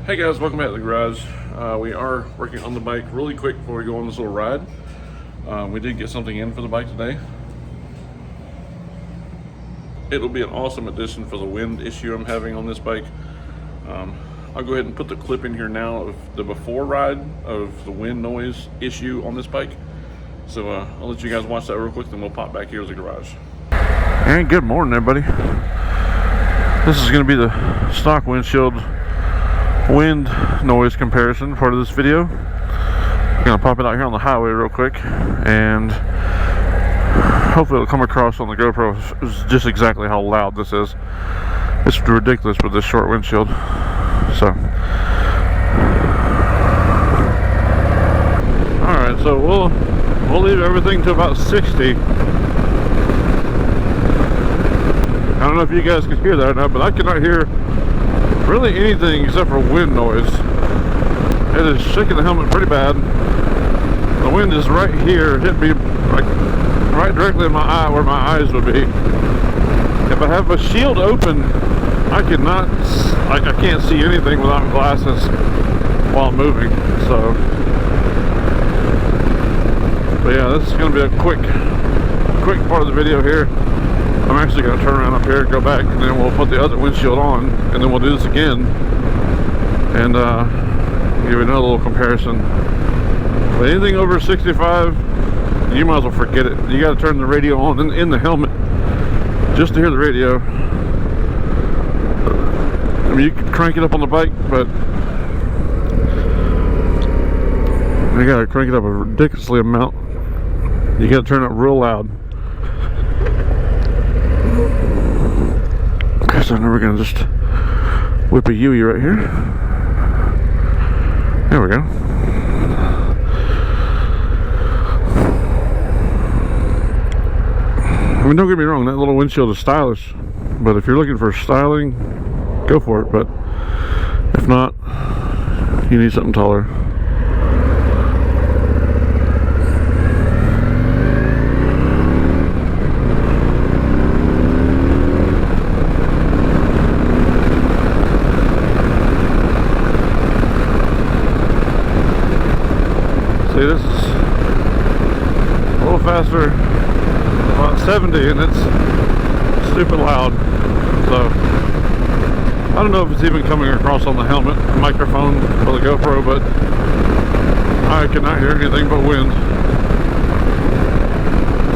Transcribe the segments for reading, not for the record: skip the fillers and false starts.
Hey guys, welcome back to the garage. We are working on the bike really quick before we go on this little ride. We did get something in for the bike today. It'll be an awesome addition for the wind issue I'm having on this bike. I'll go ahead and put the clip in here now of the before ride of the wind noise issue on this bike. So I'll let you guys watch that real quick, then we'll pop back here to the garage. And good morning, everybody. This is going to be the stock windshield wind noise comparison part of this video. I'm gonna pop it out here on the highway real quick, and hopefully it'll come across on the GoPro just exactly how loud this is. It's ridiculous with this short windshield. So, all right, so we'll leave everything to about 60. I don't know if you guys can hear that or not, but I cannot hear really anything except for wind noise. It is shaking the helmet pretty bad. The wind is right here, hit me like right directly in my eye where my eyes would be. If I have my shield open, I can't see anything without glasses while I'm moving. So, but yeah, this is going to be a quick part of the video here. I'm actually going to turn around up here and go back, and then we'll put the other windshield on, and then we'll do this again and give you another little comparison. But anything over 65, you might as well forget it. You got to turn the radio on in the helmet just to hear the radio. I mean, you can crank it up on the bike, but you got to crank it up a ridiculously amount. You got to turn it real loud. So now we're gonna just whip a Yui right here. There we go. I mean, don't get me wrong, that little windshield is stylish, but if you're looking for styling, go for it. But if not, you need something taller. See, this is a little faster, about 70, and it's stupid loud. So I don't know if it's even coming across on the helmet microphone for the GoPro, but I cannot hear anything but wind.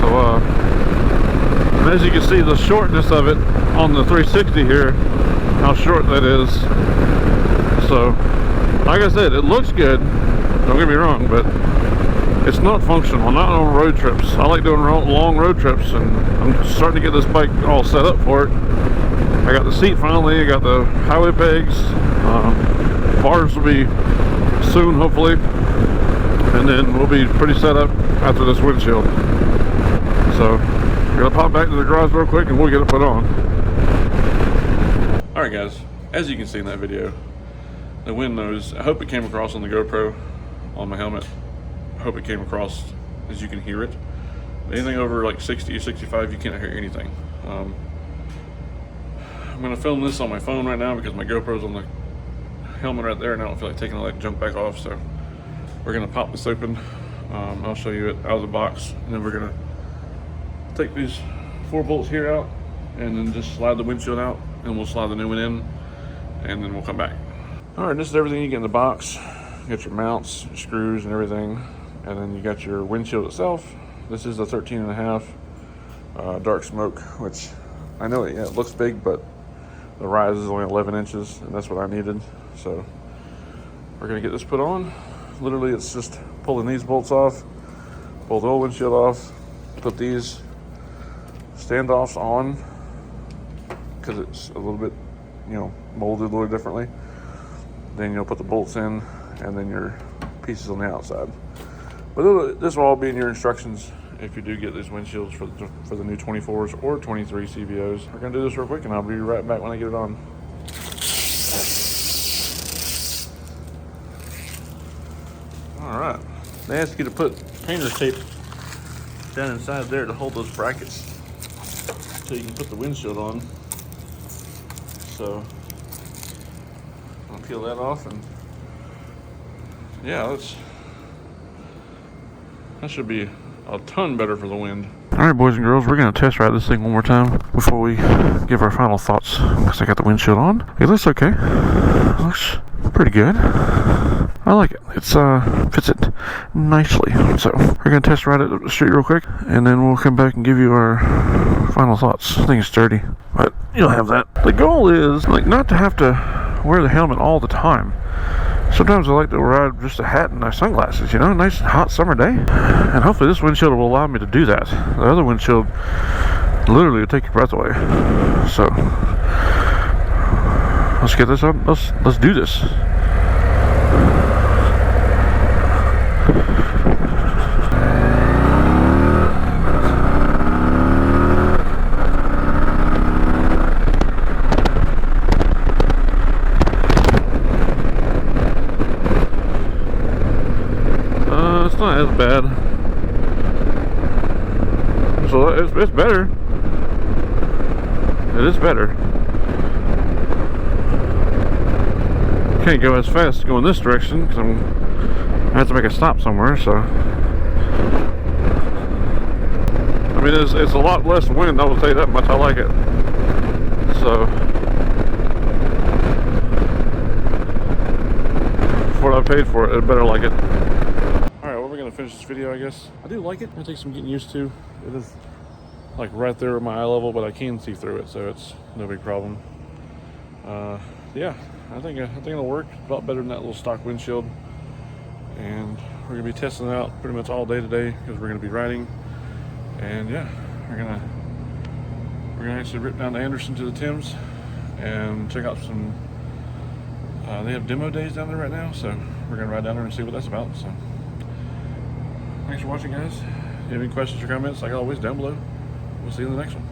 So and as you can see, the shortness of it on the 360 here, how short that is. So like I said, it looks good, don't get me wrong, but it's not functional, not on road trips. I like doing long road trips, and I'm starting to get this bike all set up for it. I got the seat finally, I got the highway pegs, bars will be soon hopefully, and then we'll be pretty set up after this windshield. So we're gonna pop back to the garage real quick and we'll get it put on. Alright guys, as you can see in that video, the wind noise, I hope it came across on the GoPro on my helmet. I hope it came across as you can hear it. Anything over like 60 or 65, you can't hear anything. I'm gonna film this on my phone right now because my GoPro's on the helmet right there, and I don't feel like taking all that junk back off. So we're gonna pop this open. I'll show you it out of the box, and then we're gonna take these 4 bolts here out, and then just slide the windshield out, and we'll slide the new one in, and then we'll come back. All right, this is everything you get in the box. You got your mounts, your screws, and everything. And then you got your windshield itself. This is a 13.5 dark smoke, which I know it looks big, but the rise is only 11 inches, and that's what I needed. So we're gonna get this put on. Literally, it's just pulling these bolts off, pull the old windshield off, put these standoffs on because it's a little bit, molded a little differently. Then you'll put the bolts in, and then your pieces on the outside. But this will all be in your instructions if you do get these windshields for the new 24s or 23 CVOs. We're gonna do this real quick, and I'll be right back when I get it on. All right, they ask you to put painter's tape down inside there to hold those brackets so you can put the windshield on. So I'll peel that off, and yeah, that should be a ton better for the wind. Alright, boys and girls, we're going to test ride this thing one more time before we give our final thoughts, because I got the windshield on. It looks okay. It looks pretty good. I like it. It's fits it nicely. So we're going to test ride it up the street real quick, and then we'll come back and give you our final thoughts. I think it's sturdy, but you'll have that. The goal is like not to have to wear the helmet all the time. Sometimes I like to ride just a hat and my sunglasses, you know, a nice hot summer day. And hopefully this windshield will allow me to do that. The other windshield literally will take your breath away. So let's get this up. Let's do this. Not as bad, so it's better. It is better. Can't go as fast going this direction because I have to make a stop somewhere. So I mean, it's a lot less wind. I will tell you that much. I like it. So for what I paid for it, I better like it. Gonna finish this video, I guess. I do like it. It takes some getting used to. It is like right there at my eye level, but I can see through it, so it's no big problem. Yeah, I think it'll work. A lot better than that little stock windshield. And we're gonna be testing it out pretty much all day today because we're gonna be riding. And yeah, we're gonna actually rip down to Anderson to the Thames and check out some. They have demo days down there right now, so we're gonna ride down there and see what that's about. So. Thanks for watching, guys. If you have any questions or comments, like always, down below. We'll see you in the next one.